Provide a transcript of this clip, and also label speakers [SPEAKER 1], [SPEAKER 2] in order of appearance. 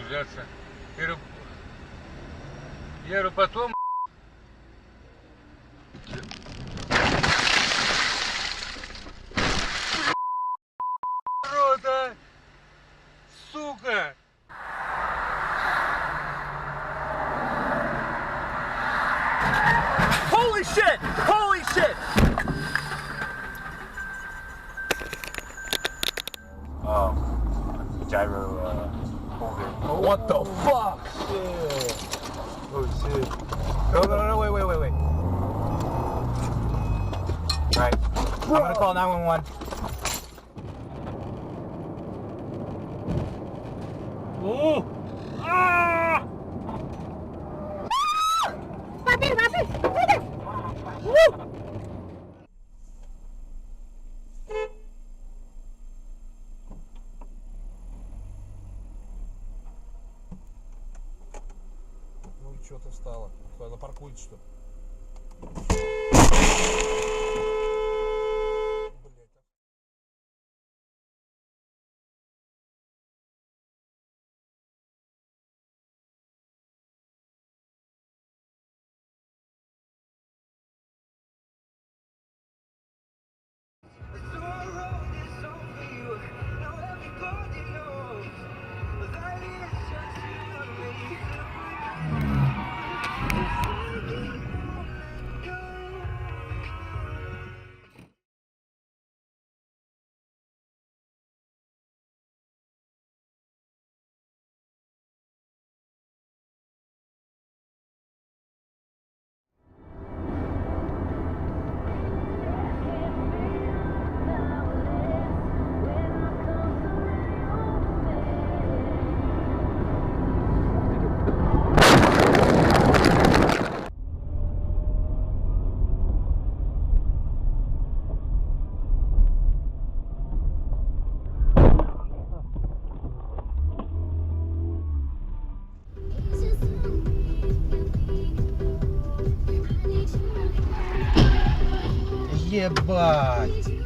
[SPEAKER 1] взяться. Я говорю, потом... Рота, сука!
[SPEAKER 2] Holy shit! Holy shit!
[SPEAKER 3] Gyro holder.
[SPEAKER 2] What the fuck?
[SPEAKER 3] Shit. Oh shit. No, wait. Alright. I'm gonna call 911.
[SPEAKER 2] Oh! Ah!
[SPEAKER 4] Papi! Woo!
[SPEAKER 2] Ну и что ты встала? Она паркует что ли?
[SPEAKER 3] Ебать!